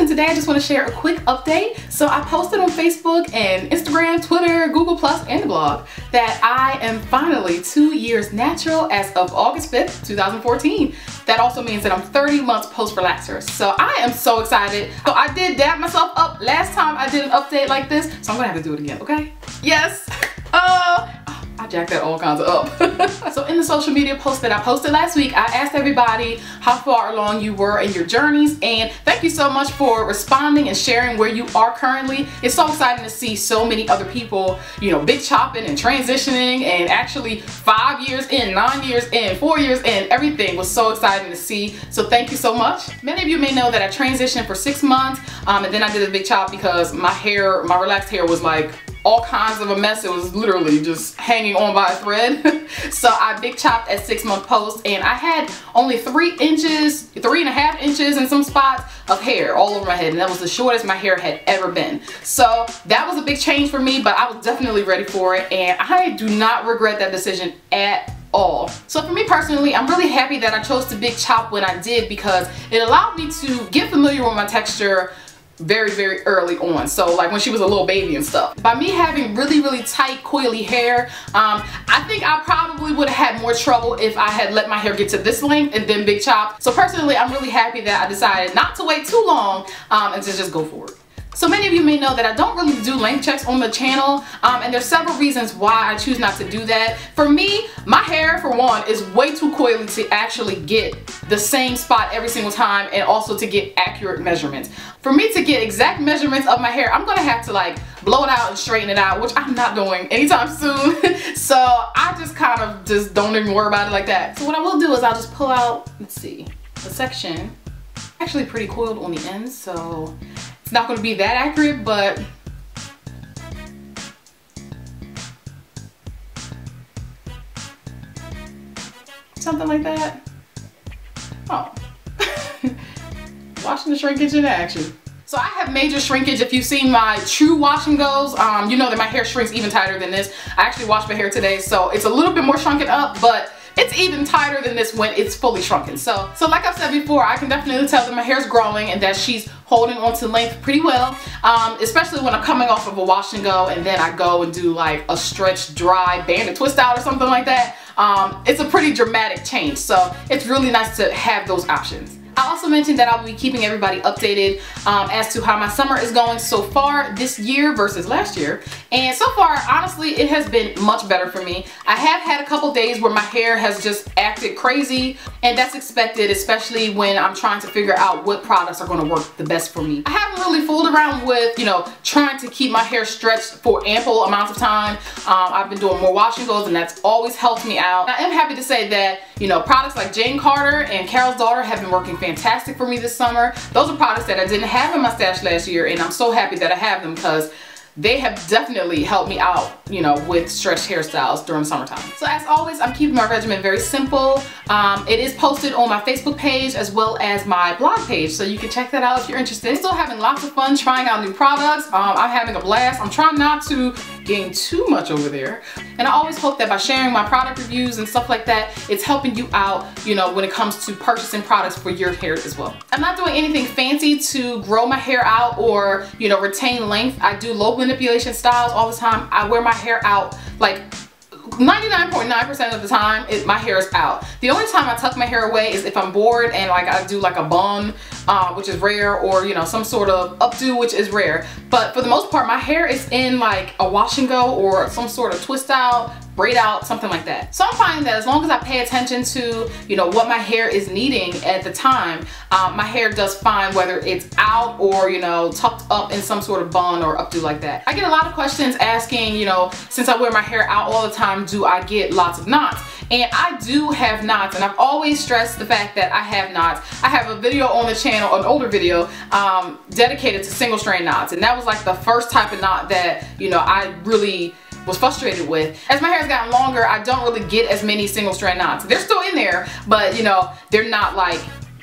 Today I just want to share a quick update. So I posted on Facebook and Instagram, Twitter, Google+, and the blog that I am finally 2 years natural as of August 5th, 2014. That also means that I'm 30 months post-relaxer. So I am so excited. So I did dab myself up last time I did an update like this, so I'm gonna have to do it again, okay? Yes. I jacked that all kinds of up. So in the social media post that I posted last week, I asked everybody how far along you were in your journeys, and thank you so much for responding and sharing where you are currently. It's so exciting to see so many other people, you know, big chopping and transitioning, and actually 5 years in, 9 years in, 4 years in, everything was so exciting to see. So thank you so much. Many of you may know that I transitioned for 6 months, and then I did a big chop because my hair, my relaxed hair was like all kinds of a mess. It was literally just hanging on by a thread. So I big chopped at 6 month post, and I had only 3 inches, 3.5 inches in some spots of hair all over my head, and that was the shortest my hair had ever been. So that was a big change for me, but I was definitely ready for it, and I do not regret that decision at all. So for me personally, I'm really happy that I chose to big chop when I did, because it allowed me to get familiar with my texture very early on. So like when she was a little baby and stuff. By me having really tight coily hair, I think I probably would have had more trouble if I had let my hair get to this length and then big chop. So personally, I'm really happy that I decided not to wait too long and to just go for it. So many of you may know that I don't really do length checks on the channel, and there's several reasons why I choose not to do that. For me, my hair, for one, is way too coily to actually get the same spot every single time, and also to get accurate measurements. For me to get exact measurements of my hair, I'm gonna have to like blow it out and straighten it out, which I'm not doing anytime soon. So I just kind of just don't even worry about it like that. So what I will do is I'll just pull out, let's see, the section. Actually pretty coiled on the ends, so it's not going to be that accurate, but something like that. Oh, watching the shrinkage in action. So I have major shrinkage. If you've seen my true wash and goes, you know that my hair shrinks even tighter than this. I actually washed my hair today, so it's a little bit more shrunken up, but it's even tighter than this when it's fully shrunken. So like I've said before, I can definitely tell that my hair's growing and that she's holding on to length pretty well, especially when I'm coming off of a wash and go and then I go and do like a stretch, dry, banded twist out or something like that. It's a pretty dramatic change, so it's really nice to have those options. I also mentioned that I'll be keeping everybody updated as to how my summer is going so far this year versus last year. And so far, honestly, it has been much better for me. I have had a couple days where my hair has just acted crazy, and that's expected, especially when I'm trying to figure out what products are going to work the best for me. I haven't really fooled around with, you know, trying to keep my hair stretched for ample amounts of time. I've been doing more wash and goes, and that's always helped me out. I am happy to say that, you know, products like Jane Carter and Carol's Daughter have been working fantastic for me this summer. Those are products that I didn't have in my stash last year, and I'm so happy that I have them because they have definitely helped me out, you know, with stretched hairstyles during summertime. So as always, I'm keeping my regimen very simple. It is posted on my Facebook page as well as my blog page, so you can check that out if you're interested. Still having lots of fun trying out new products. I'm having a blast. I'm trying not to gain too much over there. And I always hope that by sharing my product reviews and stuff like that, it's helping you out, you know, when it comes to purchasing products for your hair as well. I'm not doing anything fancy to grow my hair out or, you know, retain length. I do low manipulation styles all the time. I wear my hair out like 99.9% of the time my hair is out. The only time I tuck my hair away is if I'm bored and like I do like a bun, which is rare, or you know, some sort of updo, which is rare. But for the most part, my hair is in like a wash and go or some sort of twist out, braid out, something like that. So I'm finding that as long as I pay attention to, you know, what my hair is needing at the time, my hair does fine whether it's out or, you know, tucked up in some sort of bun or updo like that. I get a lot of questions asking, you know, since I wear my hair out all the time, do I get lots of knots? And I do have knots, and I've always stressed the fact that I have knots. I have a video on the channel, an older video, dedicated to single strand knots, and that was like the first type of knot that, you know, I really was frustrated with. As my hair has gotten longer, I don't really get as many single strand knots. They're still in there, but you know, they're not like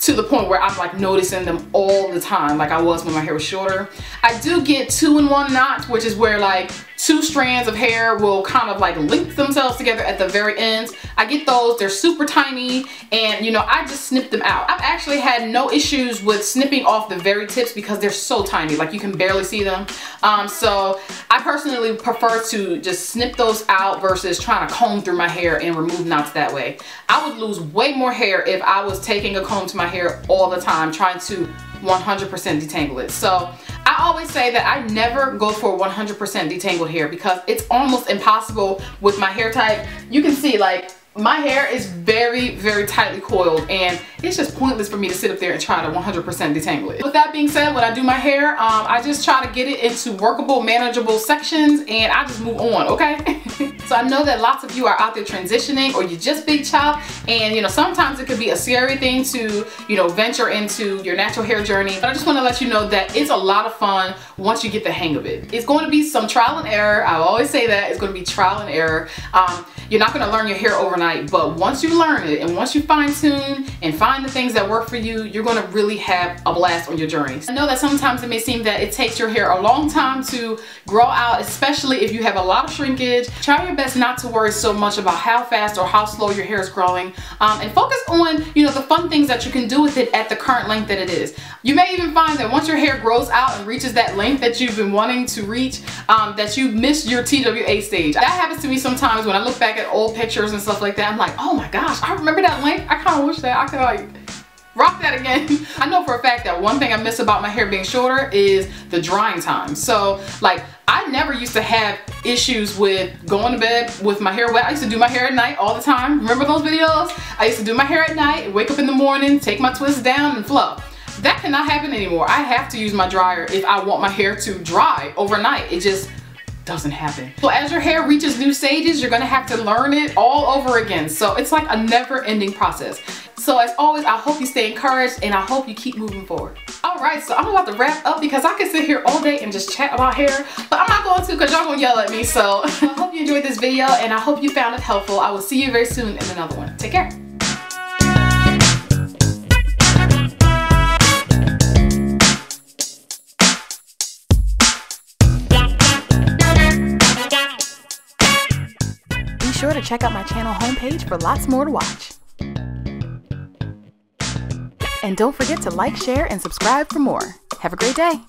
to the point where I'm like noticing them all the time like I was when my hair was shorter. I do get 2-in-1 knots, which is where like 2 strands of hair will kind of like link themselves together at the very ends. I get those, they're super tiny, and you know, I just snip them out. I've actually had no issues with snipping off the very tips because they're so tiny, like you can barely see them. So I personally prefer to just snip those out versus trying to comb through my hair and remove knots that way. I would lose way more hair if I was taking a comb to my hair all the time trying to 100% detangle it. So I always say that I never go for 100% detangled hair because it's almost impossible with my hair type. You can see like my hair is very, very tightly coiled, and it's just pointless for me to sit up there and try to 100% detangle it. With that being said, when I do my hair, I just try to get it into workable, manageable sections, and I just move on, okay? So I know that lots of you are out there transitioning, or you just big chop, and you know, sometimes it could be a scary thing to, you know, venture into your natural hair journey. But I just want to let you know that it's a lot of fun once you get the hang of it. It's going to be some trial and error. I always say that it's going to be trial and error. You're not going to learn your hair overnight, but once you learn it and once you fine tune and find the things that work for you, you're going to really have a blast on your journey. I know that sometimes it may seem that it takes your hair a long time to grow out, especially if you have a lot of shrinkage. Try your best not to worry so much about how fast or how slow your hair is growing, and focus on, you know, the fun things that you can do with it at the current length that it is. You may even find that once your hair grows out and reaches that length that you've been wanting to reach, that you miss your TWA stage. That happens to me sometimes when I look back at old pictures and stuff like that. I'm like, oh my gosh, I remember that length. I kind of wish that I could like rock that again. I know for a fact that one thing I miss about my hair being shorter is the drying time. So like, I never used to have issues with going to bed with my hair wet. I used to do my hair at night all the time. Remember those videos? I used to do my hair at night, wake up in the morning, take my twists down and flow. That cannot happen anymore. I have to use my dryer if I want my hair to dry overnight. It just doesn't happen. So as your hair reaches new stages, you're gonna have to learn it all over again. So it's like a never-ending process. So as always, I hope you stay encouraged and I hope you keep moving forward. Alright, so I'm about to wrap up because I could sit here all day and just chat about hair, but I'm not going to because y'all gonna yell at me. So I hope you enjoyed this video and I hope you found it helpful. I will see you very soon in another one. Take care. Be sure to check out my channel homepage for lots more to watch. And don't forget to like, share, and subscribe for more. Have a great day.